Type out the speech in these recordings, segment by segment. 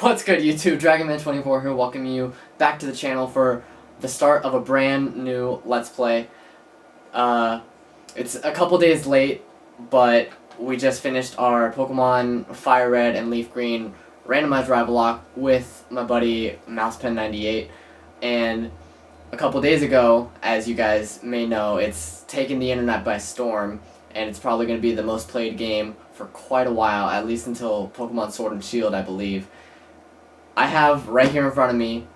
What's good, YouTube? DragonMan24 here, welcoming you back to the channel for the start of a brand new Let's Play. It's a couple days late, but we just finished our Pokemon Fire Red and Leaf Green randomized rival lock with my buddy MousePen98, and a couple days ago, as you guys may know, it's taken the internet by storm, and it's probably going to be the most played game for quite a while, at least until Pokemon Sword and Shield, I believe. I have right here in front of me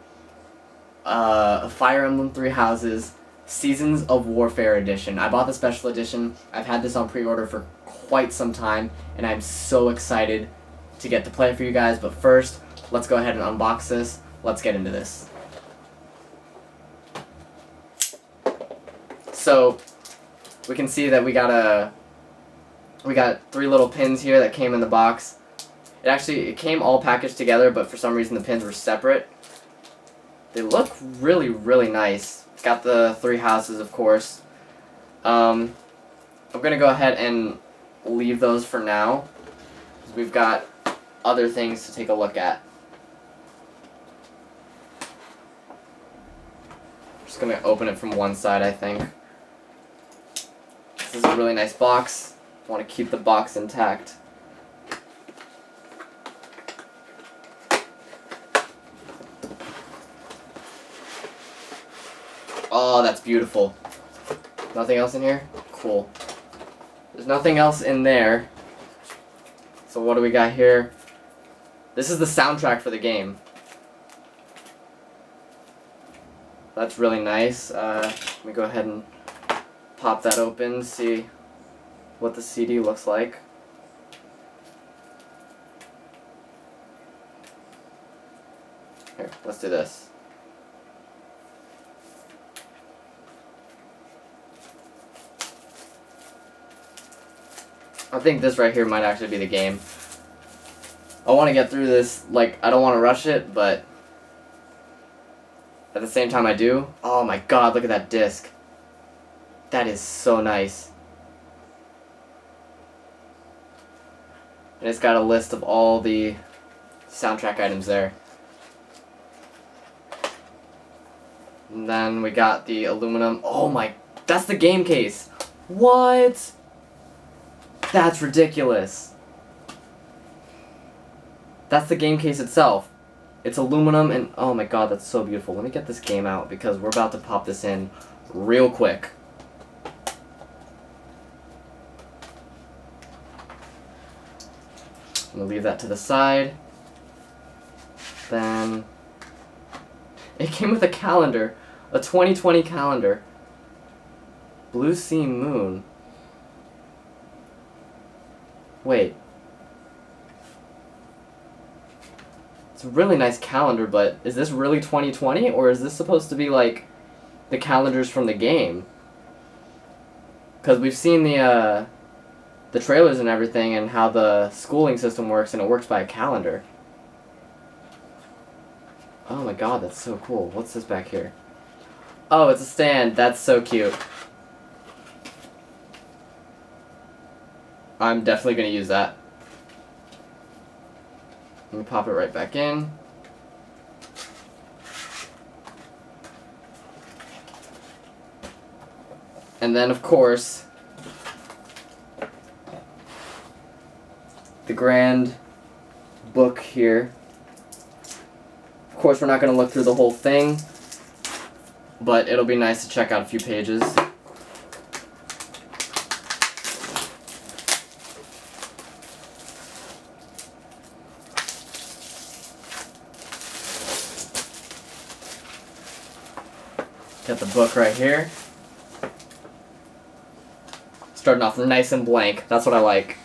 Fire Emblem Three Houses Seasons of Warfare Edition. I bought the special edition. I've had this on pre-order for quite some time, and I'm so excited to get to play it for you guys. But first, let's go ahead and unbox this. Let's get into this. So, we can see that we got three little pins here that came in the box. It came all packaged together, but for some reason the pins were separate. They look really, really nice. It's got the three houses, of course. I'm going to go ahead and leave those for now, because we've got other things to take a look at. I'm just going to open it from one side, I think. This is a really nice box. I want to keep the box intact. Oh, that's beautiful. Nothing else in here? Cool. There's nothing else in there. So what do we got here? This is the soundtrack for the game. That's really nice. Let me go ahead and pop that open, see what the CD looks like. Here, let's do this. I think this right here might actually be the game. I want to get through this, like, I don't want to rush it, but at the same time I do. Oh my god, look at that disc. That is so nice. And it's got a list of all the soundtrack items there. And then we got the aluminum. Oh my, that's the game case. What? That's ridiculous. That's the game case itself. It's aluminum and oh my god, that's so beautiful. Let me get this game out because we're about to pop this in real quick. I'm gonna leave that to the side. Then it came with a calendar, a 2020 calendar. Blue Sea Moon. Wait. It's a really nice calendar, but is this really 2020, or is this supposed to be like the calendars from the game? Because we've seen the trailers and everything, and how the schooling system works, and it works by a calendar. Oh my god, that's so cool. What's this back here? Oh, it's a stand. That's so cute. I'm definitely going to use that. Let me pop it right back in. And then, of course, the grand book here. Of course, we're not going to look through the whole thing, but it'll be nice to check out a few pages. Got the book right here. Starting off nice and blank. That's what I like.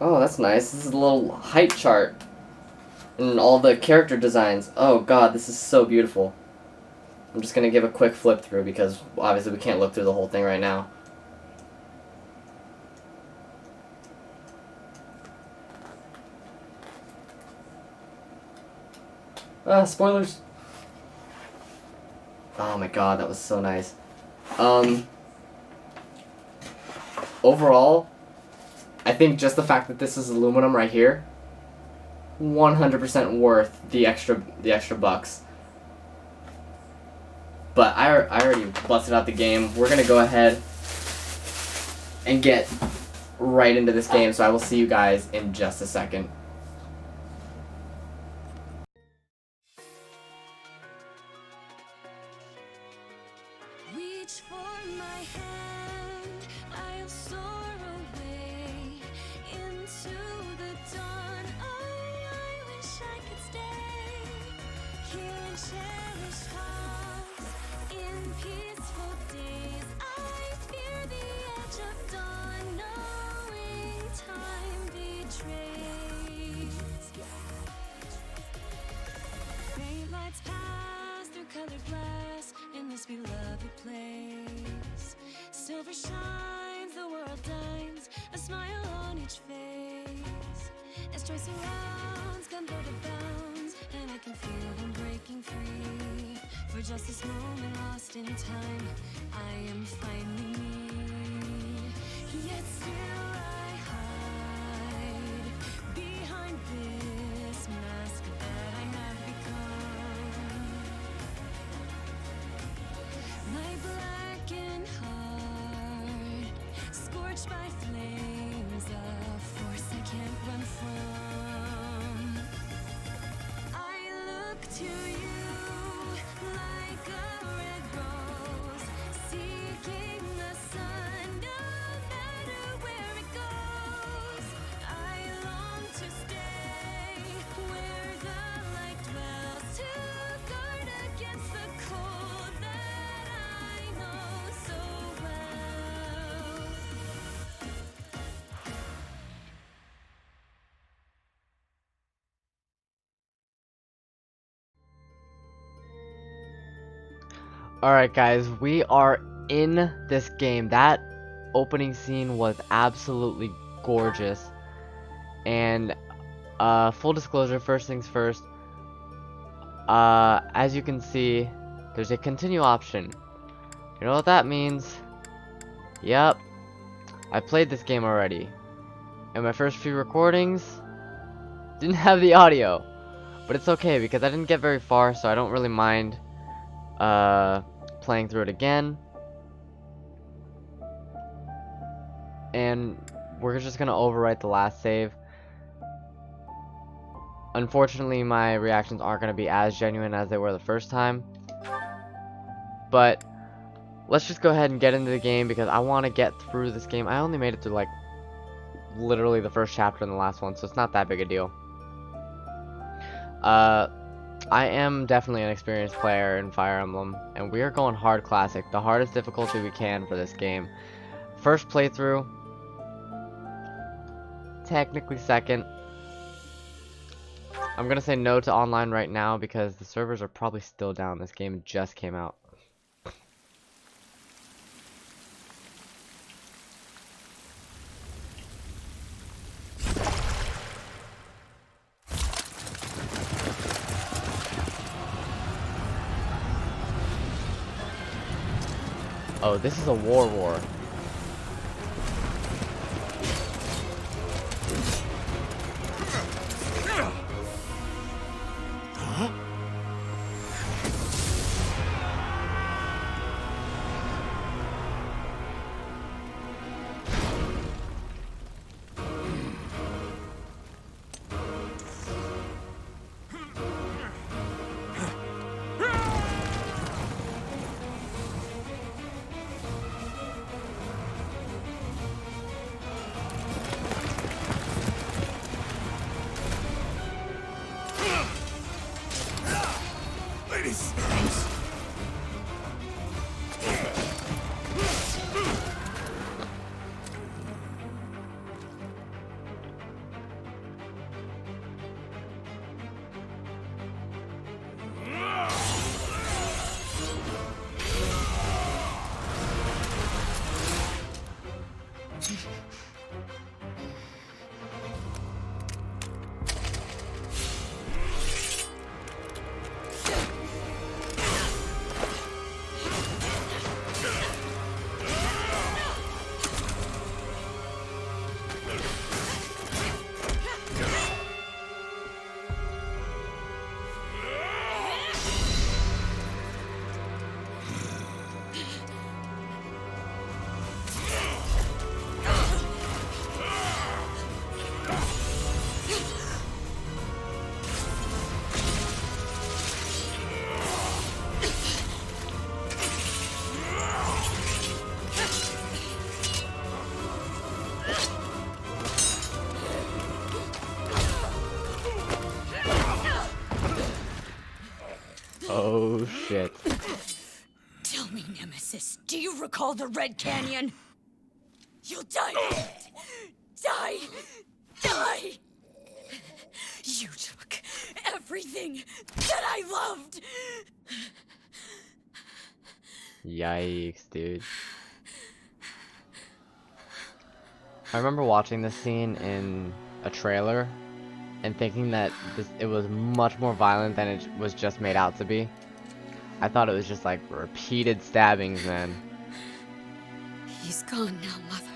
Oh, that's nice. This is a little height chart. And all the character designs. Oh god, this is so beautiful. I'm just going to give a quick flip through because obviously we can't look through the whole thing right now. Spoilers. Oh my god, that was so nice. overall, I think just the fact that this is aluminum right here, 100% worth the extra bucks. But I already busted out the game. We're gonna go ahead and get right into this game, so I will see you guys in just a second. Reach for my hand, I'll soar away into the dawn. Oh, I wish I could stay here and cherish hearts in peaceful days. I fear the edge of dawn, knowing time betrays. Faint lights pass through colored glass in this beloved place. Silver shines, the world dines, a smile on each face. As joy surrounds, come go to bounds, and I can feel them breaking free. For just this moment lost in time, I am finally me. Yet still I hide behind this mask that I have become. My blackened heart, scorched by flames, a force I can't run from. I look to you like a red rose, seeking the sun, no matter where it goes. I long to stay where the light dwells, to guard against the cold that I know so well. Alright guys, we are in this game. That opening scene was absolutely gorgeous. And full disclosure, first things first, as you can see, there's a continue option. You know what that means? Yep, I played this game already. And my first few recordings didn't have the audio. But it's okay because I didn't get very far, so I don't really mind playing through it again. And we're just gonna overwrite the last save. Unfortunately, my reactions aren't gonna be as genuine as they were the first time. But let's just go ahead and get into the game because I want to get through this game. I only made it through like literally the first chapter and the last one, so it's not that big a deal. I am definitely an experienced player in Fire Emblem, and we are going hard classic, the hardest difficulty we can for this game. First playthrough, technically second. I'm gonna say no to online right now because the servers are probably still down. This game just came out. Oh, this is a war. this. Do you recall the Red Canyon? You'll die. Die. Die. You took everything that I loved. Yikes, dude. I remember watching this scene in a trailer and thinking that it was much more violent than it was just made out to be. I thought it was just like repeated stabbings, man. He's gone now, Mother.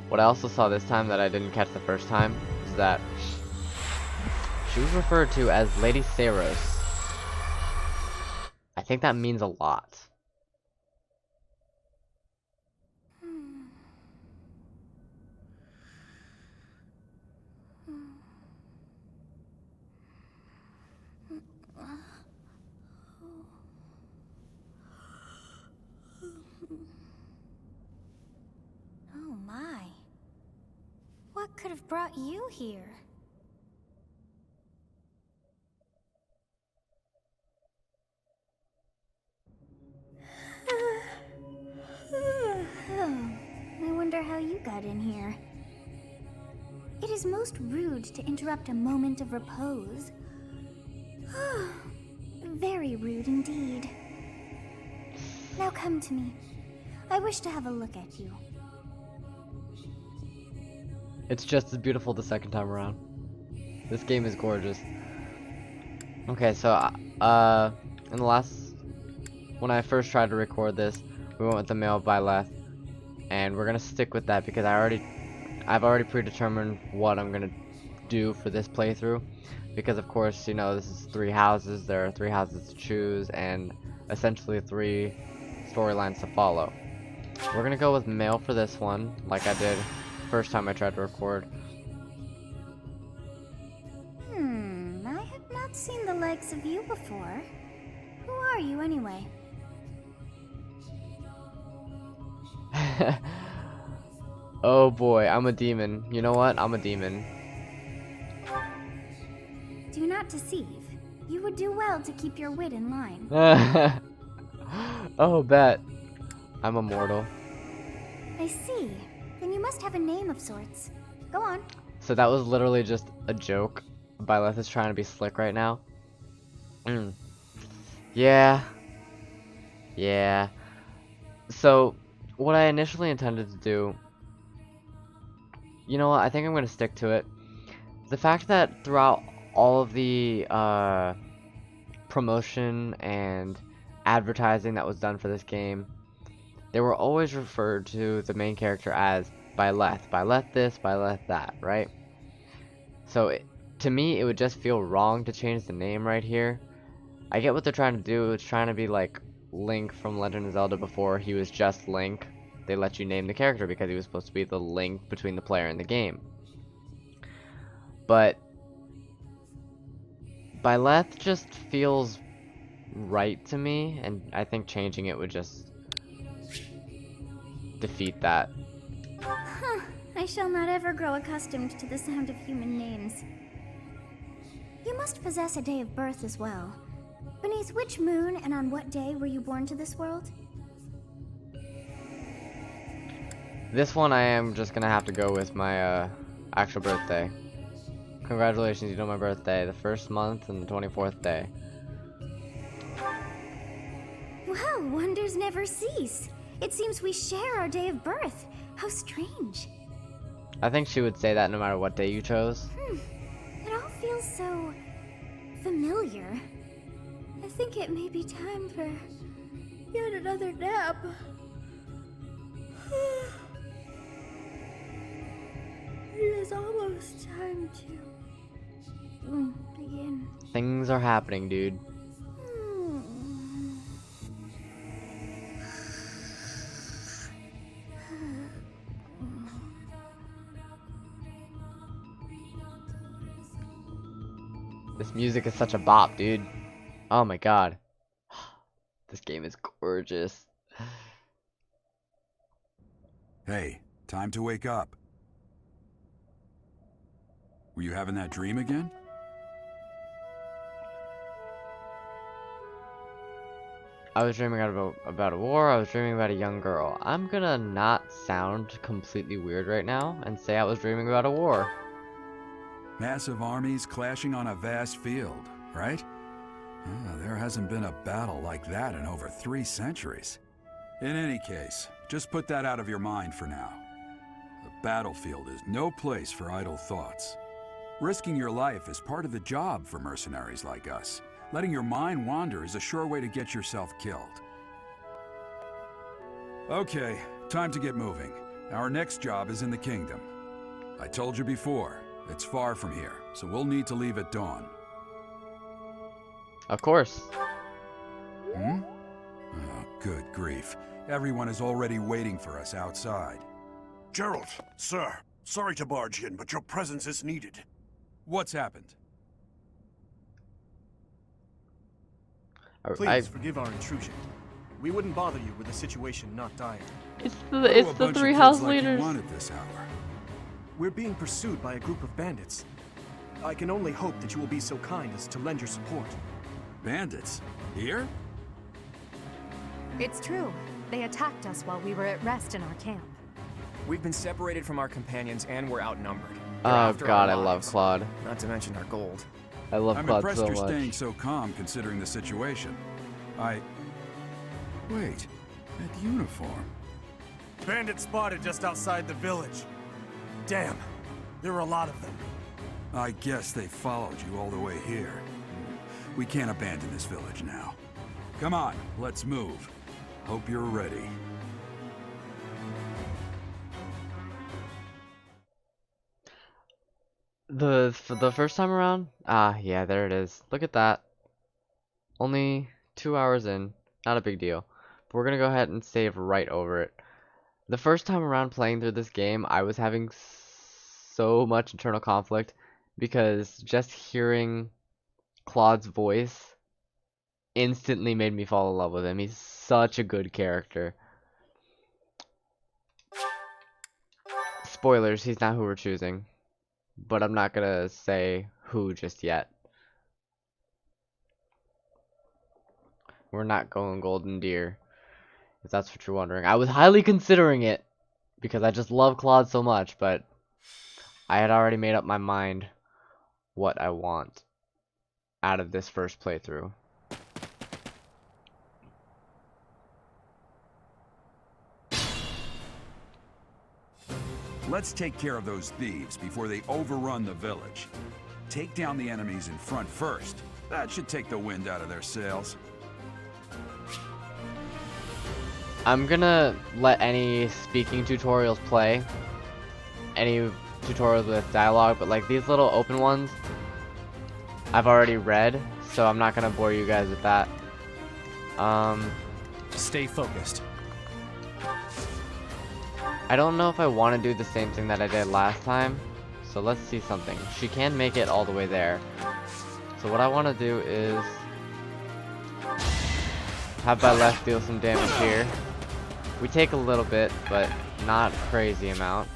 What I also saw this time that I didn't catch the first time is that she was referred to as Lady Saros. I think that means a lot. Oh my. What could have brought you here? Oh, I wonder how you got in here. It is most rude to interrupt a moment of repose. Very rude indeed. Now come to me. I wish to have a look at you. It's just as beautiful the second time around. This game is gorgeous. Okay, so in the last, when I first tried to record this, we went with the male Byleth, and we're gonna stick with that because I've already predetermined what I'm gonna do for this playthrough, because of course, you know, this is 3 houses. There are 3 houses to choose, and essentially 3 storylines to follow. We're gonna go with male for this one, like I did first time I tried to record. I have not seen the likes of you before. Who are you anyway? Oh boy, I'm a demon. You know what? I'm a demon. Do not deceive. You would do well to keep your wit in line. Oh, bet. I'm immortal. I see. Then you must have a name of sorts. Go on. So that was literally just a joke. Byleth is trying to be slick right now. Yeah. Yeah. So, what I initially intended to do, you know what, I think I'm going to stick to it. The fact that throughout all of the promotion and advertising that was done for this game, they were always referred to the main character as Byleth. Byleth this, Byleth that, right? So, to me, it would just feel wrong to change the name right here. I get what they're trying to do. It's trying to be like Link from Legend of Zelda before he was just Link. They let you name the character because he was supposed to be the link between the player and the game. But Byleth just feels right to me, and I think changing it would just defeat that. I shall not ever grow accustomed to the sound of human names. You must possess a day of birth as well. Beneath which moon and on what day were you born to this world? This one I am just gonna have to go with my actual birthday. Congratulations, you know my birthday. The 1st month and the 24th day. Well, wonders never cease. It seems we share our day of birth. How strange. I think she would say that no matter what day you chose. It all feels so familiar. I think it may be time for yet another nap. It is almost time to begin. Things are happening, dude. This music is such a bop, dude. Oh my god. This game is gorgeous. Hey, time to wake up. Were you having that dream again? I was dreaming about a war. I was dreaming about a young girl. I'm gonna not sound completely weird right now and say I was dreaming about a war. Massive armies clashing on a vast field, right? There hasn't been a battle like that in over 3 centuries. In any case, just put that out of your mind for now. The battlefield is no place for idle thoughts. Risking your life is part of the job for mercenaries like us. Letting your mind wander is a sure way to get yourself killed. Okay, time to get moving. Our next job is in the kingdom. I told you before, it's far from here, so we'll need to leave at dawn. Of course. Oh, good grief. Everyone is already waiting for us outside. Gerald, sir, sorry to barge in, but your presence is needed. What's happened? Please forgive our intrusion. We wouldn't bother you with the situation not dire. It's the three house leaders. At this hour. We're being pursued by a group of bandits. I can only hope that you will be so kind as to lend your support. Bandits? Here? It's true. They attacked us while we were at rest in our camp. We've been separated from our companions and we're outnumbered. Oh god, I love Claude. Not to mention our gold. I love I'm Claude impressed so you're much. staying so calm considering the situation. Wait, that uniform. Bandit spotted just outside the village. Damn, there were a lot of them. I guess they followed you all the way here. We can't abandon this village now. Come on, let's move. Hope you're ready. For the first time around? Ah, yeah, there it is. Look at that. Only 2 hours in. Not a big deal. But we're gonna go ahead and save right over it. The first time around playing through this game, I was having so much internal conflict because just hearing Claude's voice instantly made me fall in love with him. He's such a good character. Spoilers, he's not who we're choosing. But I'm not gonna say who just yet. We're not going Golden Deer, if that's what you're wondering. I was highly considering it because I just love Claude so much, but I had already made up my mind what I want out of this first playthrough. Let's take care of those thieves before they overrun the village. Take down the enemies in front first. That should take the wind out of their sails. I'm gonna let any speaking tutorials play. Any tutorials with dialogue, but like these little open ones, I've already read, so I'm not gonna bore you guys with that. Stay focused. I don't know if I want to do the same thing that I did last time, so let's see something. She can make it all the way there. So what I want to do is have my left deal some damage here. We take a little bit, but not a crazy amount.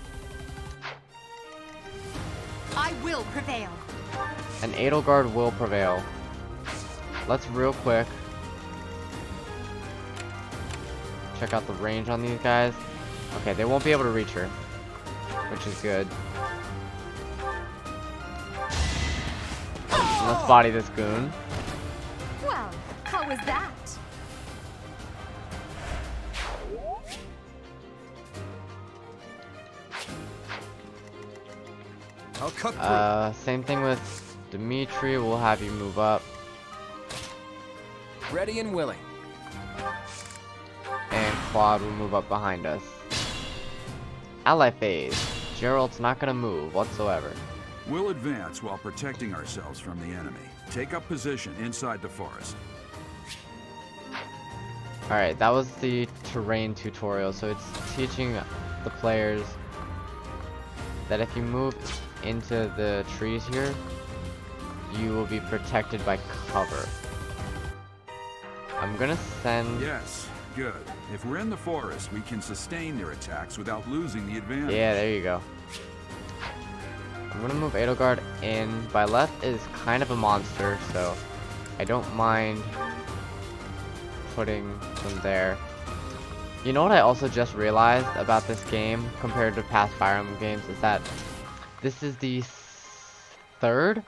I will prevail. An Edelgard will prevail. Let's real quick check out the range on these guys. Okay, they won't be able to reach her, which is good. And let's body this goon. Well, how was that? I'll cut through. Same thing with Dimitri. We'll have you move up. Ready and willing. And Claude will move up behind us. Ally phase. Gerald's not gonna move whatsoever. We'll advance while protecting ourselves from the enemy. Take up position inside the forest. Alright, that was the terrain tutorial, so it's teaching the players that if you move into the trees here, you will be protected by cover. I'm gonna send... Yes, good. If we're in the forest, we can sustain their attacks without losing the advantage. Yeah, there you go. I'm gonna move Edelgard in. By left is kind of a monster, so I don't mind putting them there. You know what I also just realized about this game compared to past Fire Emblem games is that this is the third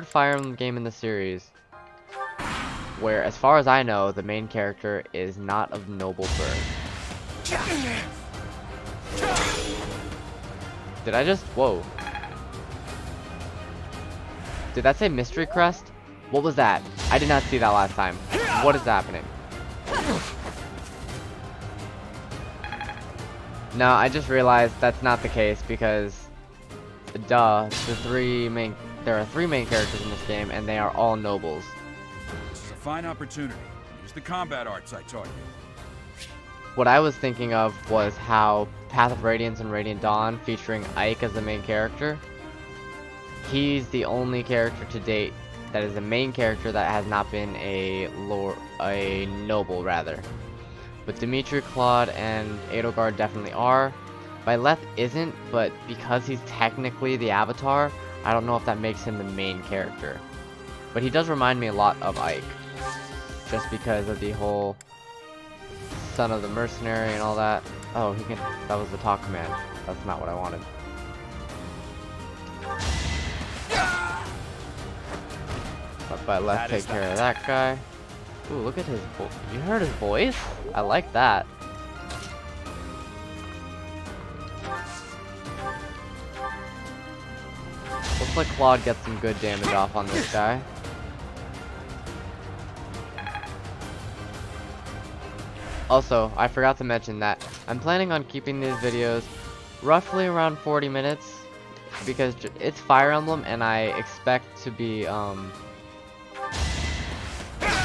Fire Emblem game in the series where, as far as I know, the main character is not of noble birth. Did I just... Whoa. Did that say Mystery Crest? What was that? I did not see that last time. What is happening? No, I just realized that's not the case because, duh, there are 3 main characters in this game and they are all nobles. This is a fine opportunity. Use the combat arts I taught you. What I was thinking of was how Path of Radiance and Radiant Dawn, featuring Ike as the main character, he's the only character to date that is the main character that has not been a noble, rather. But Dimitri, Claude, and Edelgard definitely are. Byleth isn't, but because he's technically the Avatar, I don't know if that makes him the main character. But he does remind me a lot of Ike, just because of the whole son of the mercenary and all that. Oh, that was the talk command. That's not what I wanted. But Byleth take care of that guy. Ooh, look at his voice. You heard his voice? I like that. Looks like Claude gets some good damage off on this guy. Also, I forgot to mention that I'm planning on keeping these videos roughly around 40 minutes because it's Fire Emblem and I expect to be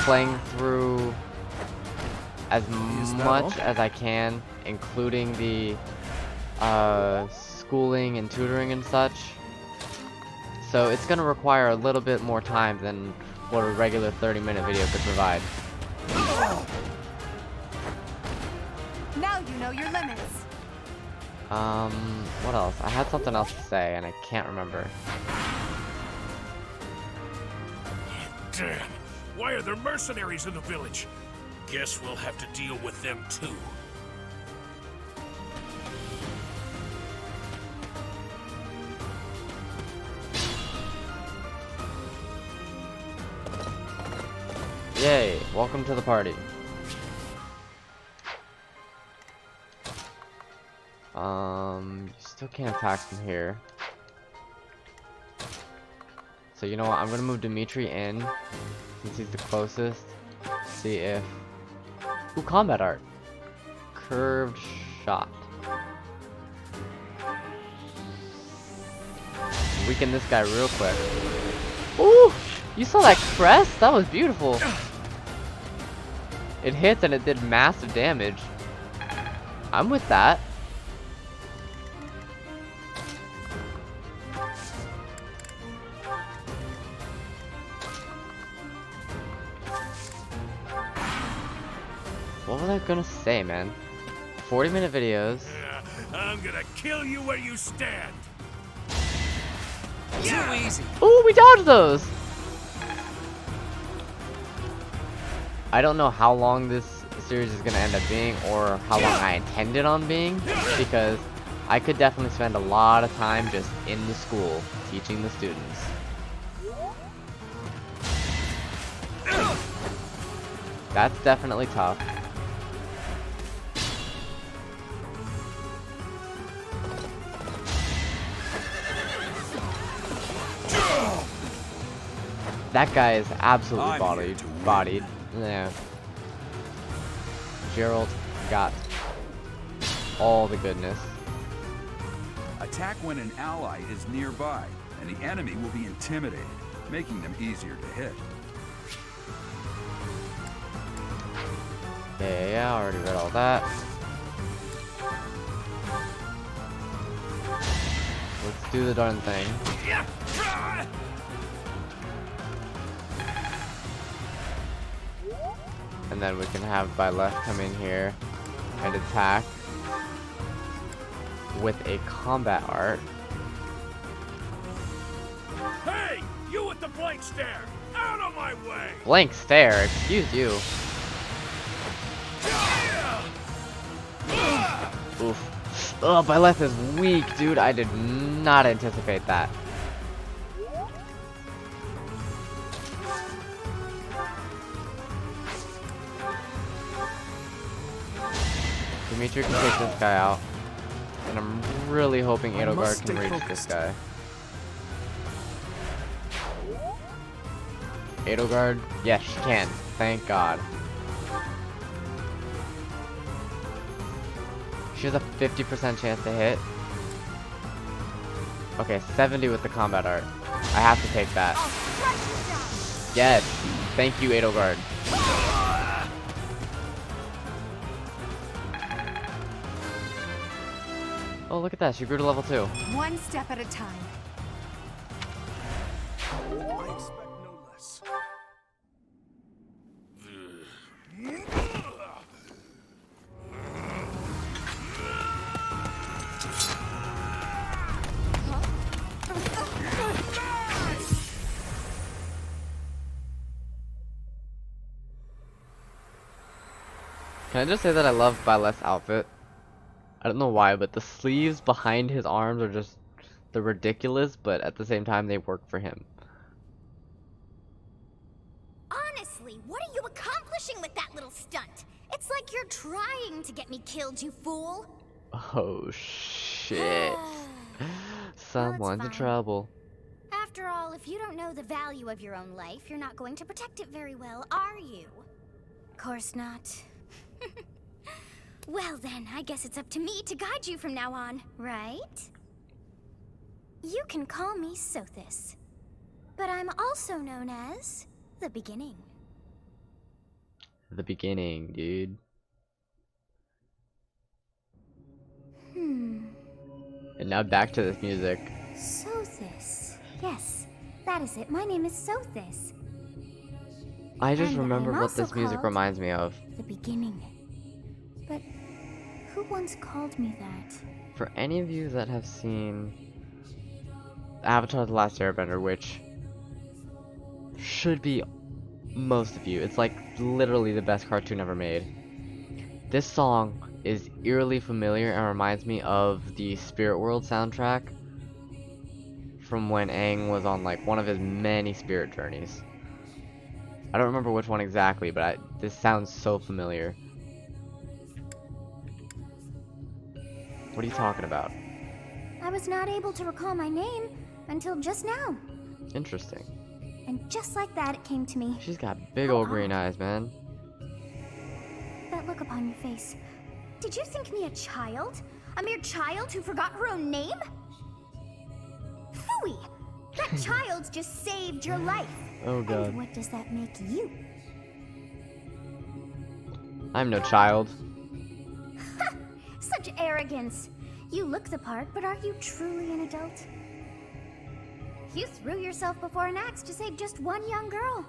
playing through as much as I can, including the schooling and tutoring and such. So it's gonna require a little bit more time than what a regular 30-minute video could provide. Now you know your limits. What else? I had something else to say and I can't remember. Damn! Why are there mercenaries in the village? Guess we'll have to deal with them too. Yay, welcome to the party. You still can't attack from here. So you know what, I'm gonna move Dimitri in, since he's the closest. See if... Ooh, combat art. Curved shot. Weaken this guy real quick. Ooh! You saw that crest? That was beautiful. It hits and it did massive damage. I'm with that. What was I gonna say, man? 40-minute videos. I'm gonna kill you where you stand. Too easy. Ooh, we dodged those! I don't know how long this series is gonna end up being or how long I intend it on being, because I could definitely spend a lot of time just in the school teaching the students. That's definitely tough. That guy is absolutely bodied. Yeah. Gerald got all the goodness. Attack when an ally is nearby, and the enemy will be intimidated, making them easier to hit. Yeah, I already read all that. Let's do the darn thing. And then we can have Byleth come in here and attack with a combat art. Hey! You with the blank stare! Out of my way! Blank stare, excuse you. Oof. Oh, Byleth is weak, dude. I did not anticipate that. Dimitri can take this guy out. And I'm really hoping Edelgard can reach this guy. Edelgard? Yes, she can. Thank God. She has a 50% chance to hit. Okay, 70 with the combat art. I have to take that. Yes! Thank you, Edelgard. Oh, look at that. She grew to level 2. One step at a time. I expect no less. Can I just say that I love Byleth's outfit? I don't know why, but the sleeves behind his arms are just... they're ridiculous, but at the same time they work for him. Honestly, what are you accomplishing with that little stunt? It's like you're trying to get me killed, you fool. Oh shit. Someone's in fine. trouble. After all, if you don't know the value of your own life, you're not going to protect it very well, are you? Course not. Well then, I guess it's up to me to guide you from now on, right? You can call me Sothis, but I'm also known as the Beginning. The beginning, dude. And now back to this music. Sothis. Yes, that is it. My name is Sothis. I just And remember I'm what also this music called reminds me of. The Beginning. But who once called me that? For any of you that have seen Avatar: The Last Airbender, which should be most of you, it's like literally the best cartoon ever made. This song is eerily familiar and reminds me of the Spirit World soundtrack from when Aang was on like one of his many spirit journeys. I don't remember which one exactly, but this sounds so familiar. What are you talking about? I was not able to recall my name until just now. Interesting. And just like that, it came to me. She's got big How old green odd. eyes, man. That look upon your face. Did you think me a child? A mere child who forgot her own name? Phooey! That child just saved your life. Oh god. And what does that make you? I'm no child. Such arrogance. You look the part, but are you truly an adult? You threw yourself before an axe to save just one young girl.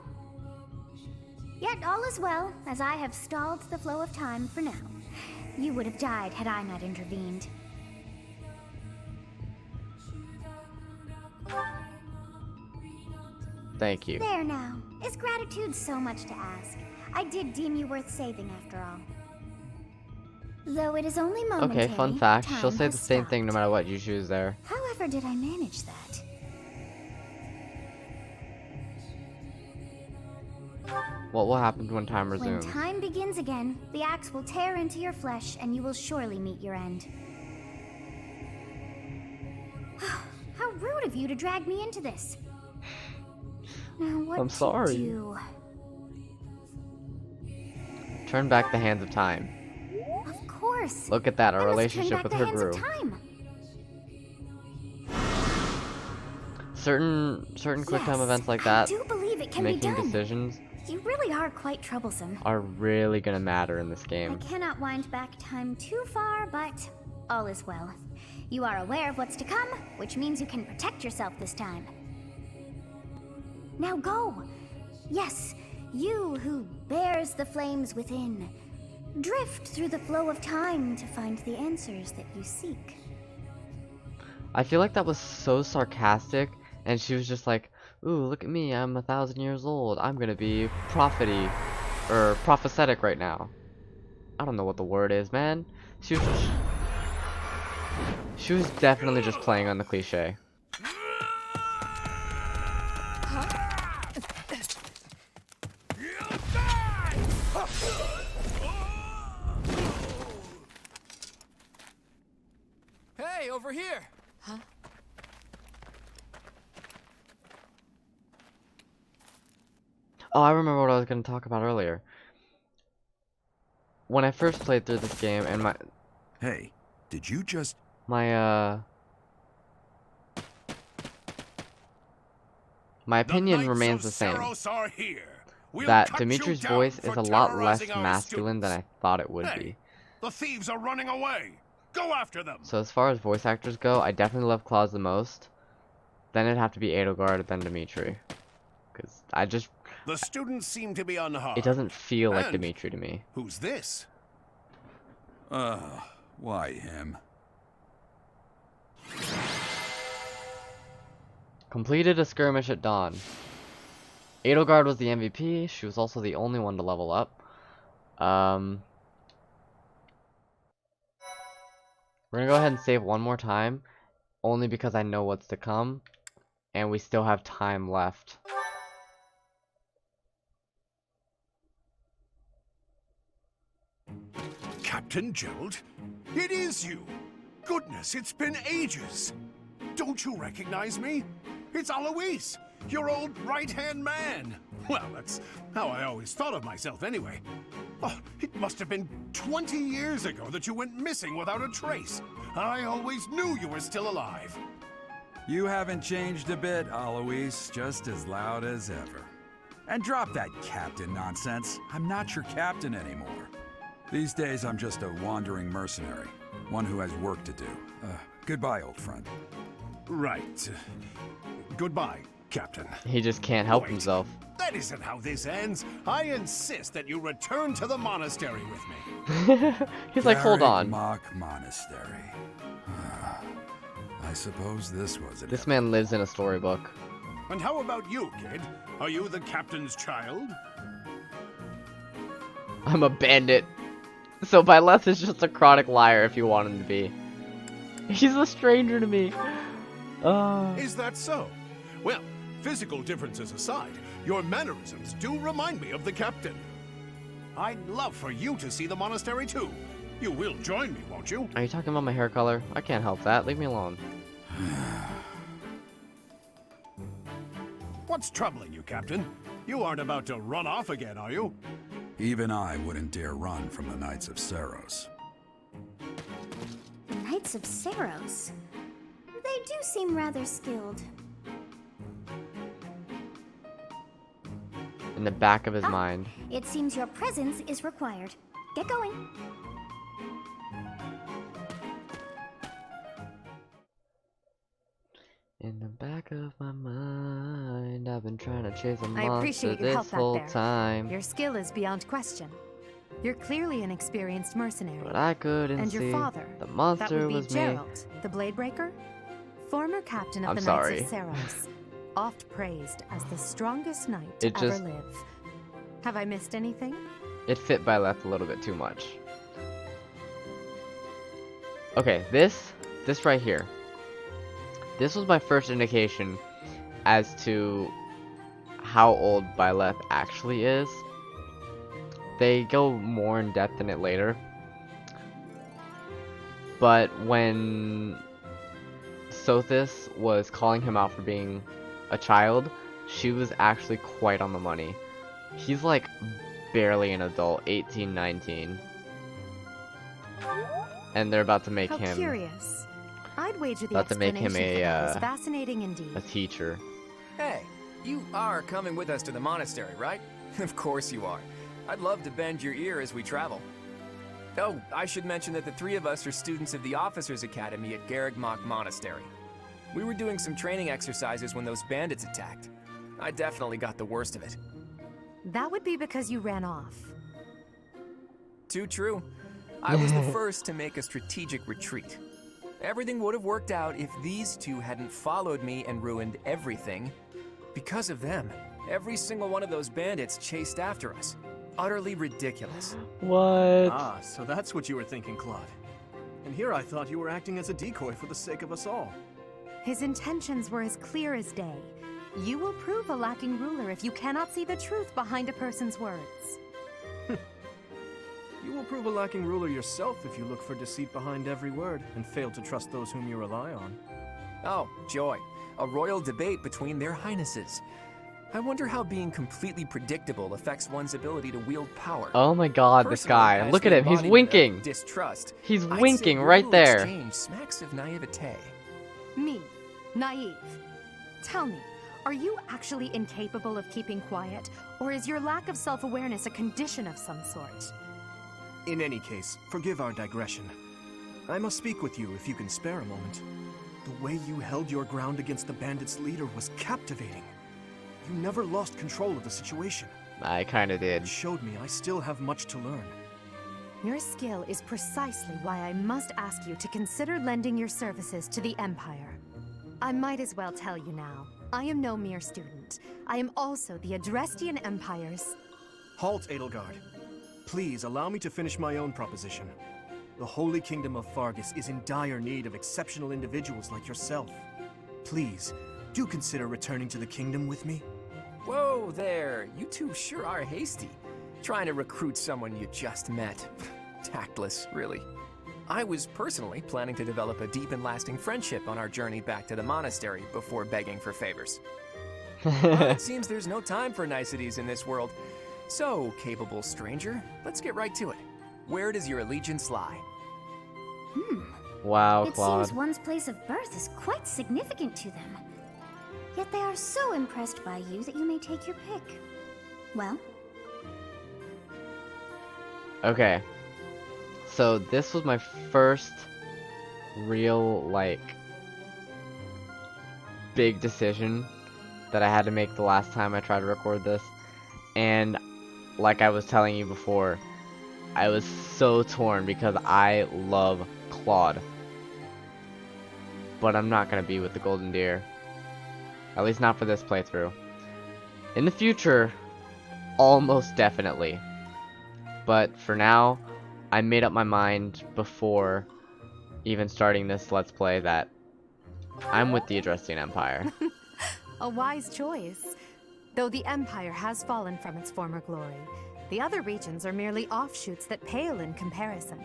Yet all is well, as I have stalled the flow of time for now. You would have died had I not intervened. Thank you. There now. Is gratitude so much to ask? I did deem you worth saving after all. Though it is only momentary. Okay, fun fact. time She'll say the has same stopped. thing no matter what you choose there. However did I manage that? What will happen when time resumes? When time begins again, the axe will tear into your flesh and you will surely meet your end. How rude of you to drag me into this. Now what I'm sorry. to do? Turn back the hands of time. Of course. Look at that, our I must relationship turn with back her the hands grew. of time. Certain quick time Yes, events like I that, do believe it can be making done. decisions, You really are quite troublesome. are really gonna matter in this I game. cannot wind back time too far, but all is well. You are aware of what's to come, which means you can protect yourself this time. Now go! Yes, you who bears the flames within. Drift through the flow of time to find the answers that you seek. I feel like that was so sarcastic, and she was just like, ooh, look at me, I'm 1,000 years old. I'm gonna be prophetic right now. I don't know what the word is, man. She was just... She was definitely just playing on the cliche. Hey, over here! Huh? Oh, I remember what I was going to talk about earlier. When I first played through this game, and Hey, did you just... my opinion remains the same. That Dimitri's voice is a lot less masculine than I thought it would be. The thieves are running away. Go after them. So as far as voice actors go, I definitely love Claus the most. Then it'd have to be Edelgard, then Dimitri. Because the students seem to be unharmed. it doesn't feel like Dimitri to me. Who's this? Why him? Completed a skirmish at dawn. Edelgard was the MVP. She was also the only one to level up. We're gonna go ahead and save one more time, only because I know what's to come, and we still have time left. Captain Gerald? It is you! Goodness, it's been ages! Don't you recognize me? It's Alois, your old right-hand man! Well, that's how I always thought of myself anyway. Oh, it must have been 20 years ago that you went missing without a trace. I always knew you were still alive. You haven't changed a bit, Alois. Just as loud as ever. And drop that captain nonsense. I'm not your captain anymore. These days, I'm just a wandering mercenary. One who has work to do. Goodbye, old friend. Right. Goodbye, Captain. He just can't help himself. That isn't how this ends. I insist that you return to the monastery with me. He's like, hold on. Mock Monastery. I suppose this was it. This man lives in a storybook. And how about you, kid? Are you the captain's child? I'm a bandit. So Byleth is just a chronic liar if you want him to be. He's a stranger to me. Is that so? Well, physical differences aside, your mannerisms do remind me of the captain. I'd love for you to see the monastery too. You will join me, won't you? Are you talking about my hair color? I can't help that. Leave me alone. What's troubling you, Captain? You aren't about to run off again, are you? Even I wouldn't dare run from the Knights of Saros. The Knights of Saros? They do seem rather skilled. In the back of his mind. It seems your presence is required. Get going. In the back of my mind, I've been trying to chase a I monster appreciate your help this back whole there. time. Your skill is beyond question. You're clearly an experienced mercenary. But I couldn't and see your father, the monster that would be was Gerald, me. the Bladebreaker, former captain of I'm the sorry. Knights of Saros, oft praised as the strongest knight It to ever just- live. Have I missed anything? It fit Byleth a little bit too much. Okay, this right here. This was my first indication as to how old Byleth actually is. They go more in depth in it later. But when Sothis was calling him out for being a child, she was actually quite on the money. He's like barely an adult, 18, 19. And they're about to make How him curious. I'd wager the about to make him explanation for that a is fascinating indeed. a teacher. Hey, you are coming with us to the monastery, right? Of course you are. I'd love to bend your ear as we travel. Oh, I should mention that the three of us are students of the Officers' Academy at Garrigmach Monastery. We were doing some training exercises when those bandits attacked. I definitely got the worst of it. That would be because you ran off. Too true. I was the first to make a strategic retreat. Everything would have worked out if these two hadn't followed me and ruined everything. Because of them, every single one of those bandits chased after us. Utterly ridiculous. What? Ah, so that's what you were thinking, Claude. And here I thought you were acting as a decoy for the sake of us all. His intentions were as clear as day. You will prove a lacking ruler if you cannot see the truth behind a person's words. You will prove a lacking ruler yourself if you look for deceit behind every word and fail to trust those whom you rely on. Oh, joy. A royal debate between their highnesses. I wonder how being completely predictable affects one's ability to wield power. Oh my god, this Personally, guy. as Look the at him. He's embodiment winking. of Distrust. He's I'd say winking your right little there. Exchange smacks of naivete. Me, naive. Tell me, are you actually incapable of keeping quiet, or is your lack of self-awareness a condition of some sort? In any case, forgive our digression. I must speak with you if you can spare a moment. The way you held your ground against the bandits' leader was captivating. You never lost control of the situation. I kinda did. It showed me I still have much to learn. Your skill is precisely why I must ask you to consider lending your services to the Empire. I might as well tell you now, I am no mere student. I am also the Adrestian Empire's... Halt, Edelgard. Please allow me to finish my own proposition. The Holy Kingdom of Fargus is in dire need of exceptional individuals like yourself. Please, do consider returning to the kingdom with me. Whoa there, you two sure are hasty. Trying to recruit someone you just met. Tactless, really. I was personally planning to develop a deep and lasting friendship on our journey back to the monastery before begging for favors. But it seems there's no time for niceties in this world. So, capable stranger, let's get right to it. Where does your allegiance lie? Wow, It Claude. seems one's place of birth is quite significant to them. Yet they are so impressed by you that you may take your pick. Well, Okay. So this was my first real, like, big decision that I had to make the last time I tried to record this. And like I was telling you before, I was so torn because I love Claude. But I'm not going to be with the Golden Deer. At least not for this playthrough. In the future, almost definitely. But for now, I made up my mind before even starting this Let's Play that I'm with the Adrestian Empire. A wise choice. Though the Empire has fallen from its former glory, the other regions are merely offshoots that pale in comparison.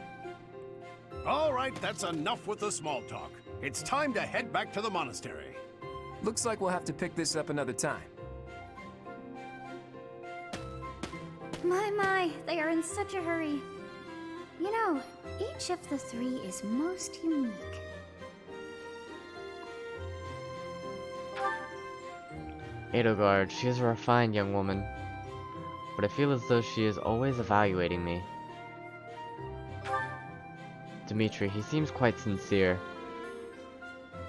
All right, that's enough with the small talk. It's time to head back to the monastery. Looks like we'll have to pick this up another time. my, they are in such a hurry. You know, each of the three is most unique. Edelgard, she is a refined young woman, but I feel as though she is always evaluating me. Dimitri, he seems quite sincere,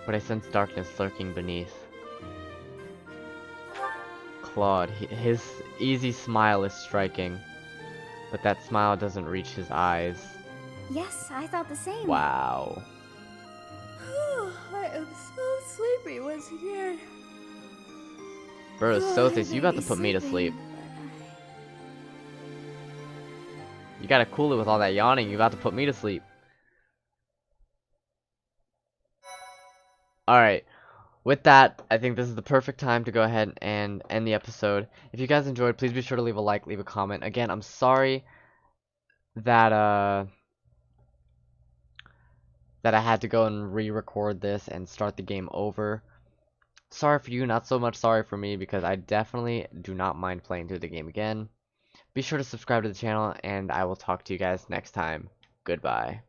but I sense darkness lurking beneath. Claude, his easy smile is striking, but that smile doesn't reach his eyes. Yes, I thought the same. Wow. I am so sleepy once again. Bro, Sothis, you about to put me to sleep. You gotta cool it with all that yawning, you about to put me to sleep. Alright, with that, I think this is the perfect time to go ahead and end the episode. If you guys enjoyed, please be sure to leave a like, leave a comment. Again, I'm sorry that I had to go and re-record this and start the game over. Sorry for you, not so much sorry for me, because I definitely do not mind playing through the game again. Be sure to subscribe to the channel, and I will talk to you guys next time. Goodbye.